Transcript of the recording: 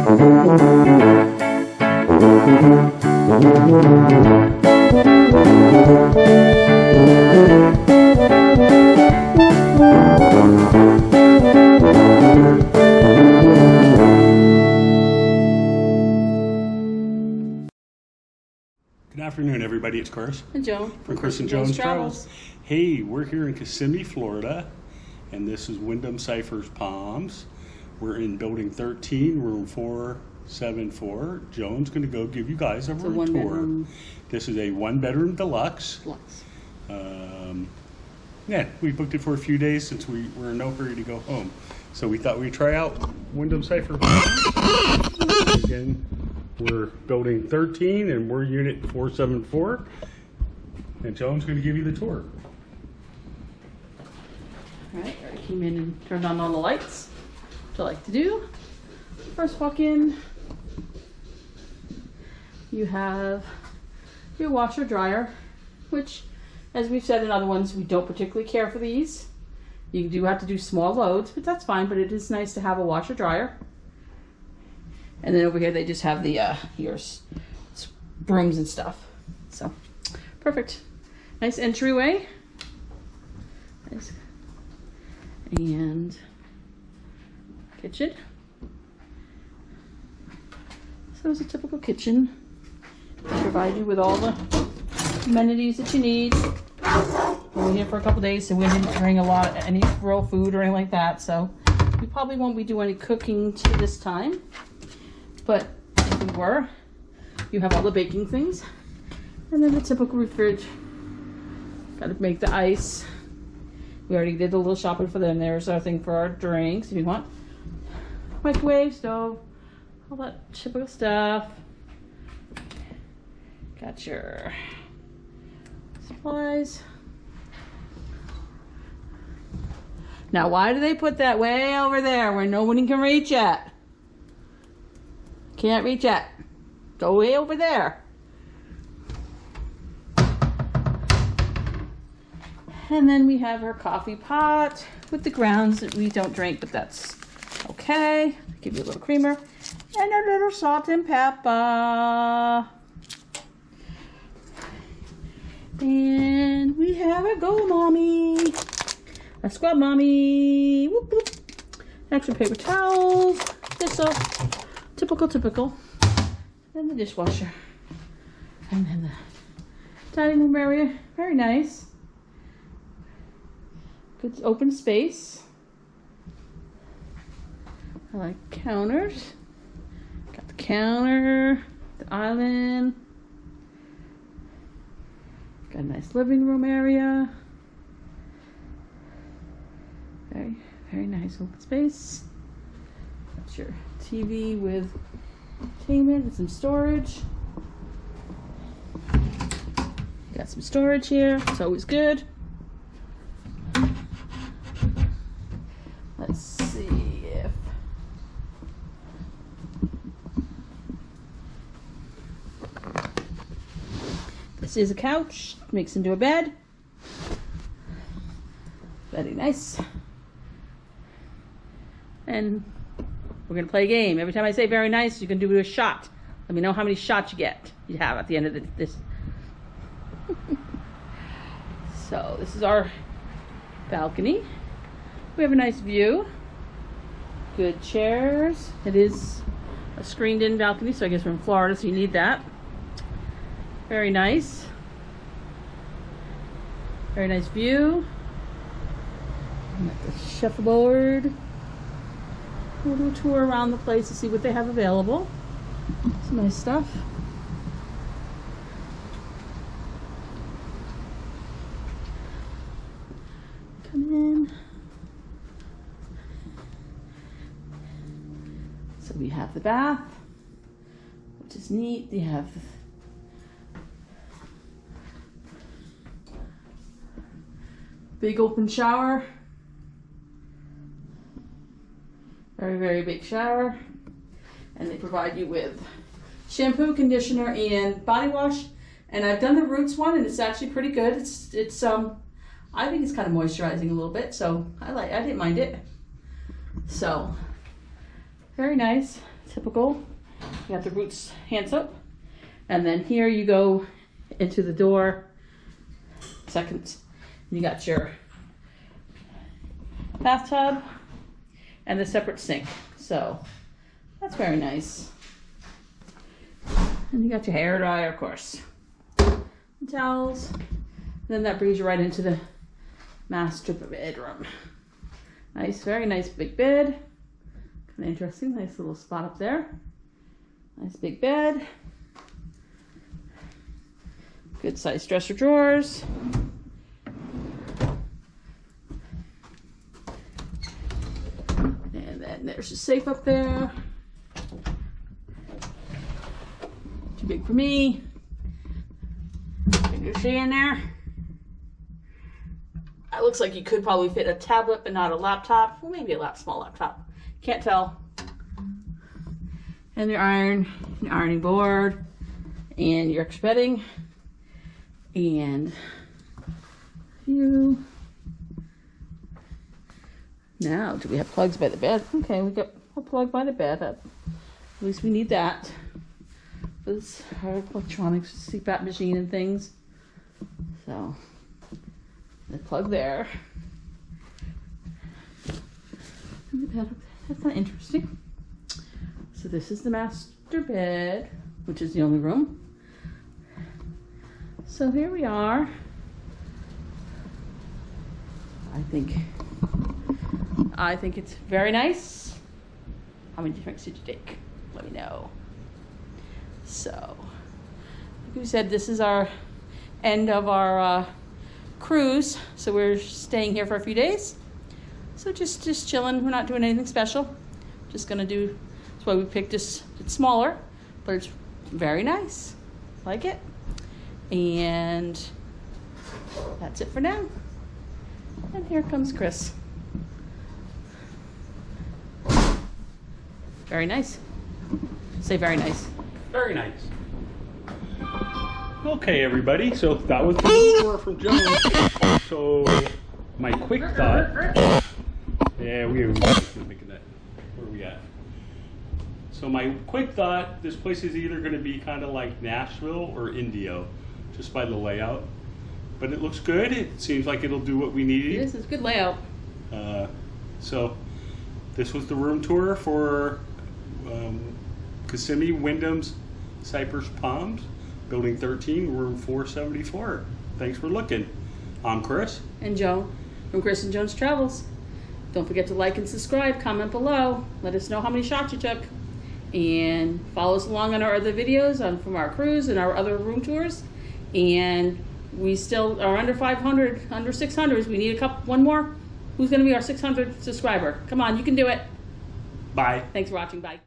Good afternoon, everybody. It's Chris. And Joan. From Chris and Joan's Travels. Hey, we're here in Kissimmee, Florida, and this is Wyndham Cypress Palms. We're in building 13, room 474. Joan's going to go give you guys a room tour. Bedroom. This is a one-bedroom deluxe. Yeah, we booked it for a few days since we were in no hurry to go home. So we thought we'd try out Wyndham Cypress Palms. Again, we're building 13 and we're unit 474. And Joan's going to give you the tour. All right, I came in and turned on all the lights, which I like to do. First walk in, you have your washer dryer, which, as we've said in other ones, we don't particularly care for these. You do have to do small loads, but that's fine, but it is nice to have a washer dryer. And then over here they just have the brooms and stuff. So perfect. Nice entryway. Nice. And kitchen. So it's a typical kitchen. They provide you with all the amenities that you need. We were here for a couple days, so we didn't bring any real food or anything like that. So we probably won't be doing any cooking this time. But if we were, you have all the baking things. And then the typical fridge. Got to make the ice. We already did a little shopping for them. There's our thing for our drinks if you want. Microwave, stove, all that typical stuff. Got your supplies. Now, why do they put that way over there where nobody can reach it? Can't reach it. Go way over there. And then we have our coffee pot with the grounds that we don't drink, but that's okay. Give you a little creamer and a little salt and pepper. And we have a go mommy, a scrub mommy, whoop, whoop. Extra paper towels, thistle, typical. And the dishwasher. And then the dining room area, very nice. Good open space. I like counters. Got the counter, the island. Got a nice living room area. Very nice open space. Got your TV with entertainment and some storage. Got some storage here. It's always good. Let's see if this is a couch. Makes into a bed. Very nice. And we're gonna play a game. Every time I say very nice, you can do a shot. Let me know how many shots you have at the end of this. So this is our balcony. We have a nice view. Good chairs. It is a screened in balcony, so I guess we're in Florida, so you need that. Very nice. Very nice view. And got the shuffleboard. We'll do a tour around the place to see what they have available. Some nice stuff. Come in. So we have the bath, which is neat. You have big open shower. Very big shower. And they provide you with shampoo, conditioner, and body wash. And I've done the Roots one, and it's actually pretty good. It's I think it's kind of moisturizing a little bit, so I didn't mind it. So very nice. typical. You got the Roots hand soap. And then here you go into the door. Second, you got your bathtub and the separate sink. So that's very nice. And you got your hair dryer, of course. And towels. And then that brings you right into the master bedroom. Nice, very nice big bed. Kind of interesting, nice little spot up there. Nice big bed. Good sized dresser drawers. And then there's a safe up there. Too big for me. Can you see in there? It looks like you could probably fit a tablet, but not a laptop. Well, maybe a small laptop. Can't tell. And your ironing board, and your extra bedding, and you. Now, do we have plugs by the bed? Okay, we got a plug by the bed. At least we need that. This our electronics, CPAP machine and things. So, the plug there. And the bed. That's not interesting. So this is the master bed, which is the only room. So here we are. I think it's very nice. How many drinks did you take? Let me know. So, like we said, this is our end of our cruise. So we're staying here for a few days. So just chilling. We're not doing anything special. Just gonna do. That's why we picked this. It's smaller, but it's very nice. Like it. And that's it for now. And here comes Chris. Very nice. Say very nice. Very nice. Okay, everybody. So that was the tour from Joe. So my quick thought. Yeah, we are making that. Where are we at? So my quick thought, this place is either going to be kind of like Nashville or Indio, just by the layout. But it looks good. It seems like it'll do what we needed. This is good layout. So this was the room tour for Kissimmee Wyndham's Cypress Palms, Building 13, room 474. Thanks for looking. I'm Chris. And Joe from Chris and Jones Travels. Don't forget to like and subscribe, comment below. Let us know how many shots you took. And follow us along on our other videos from our cruise and our other room tours. And we still are under 500, under 600s. We need one more. Who's going to be our 600th subscriber? Come on, you can do it. Bye. Thanks for watching. Bye.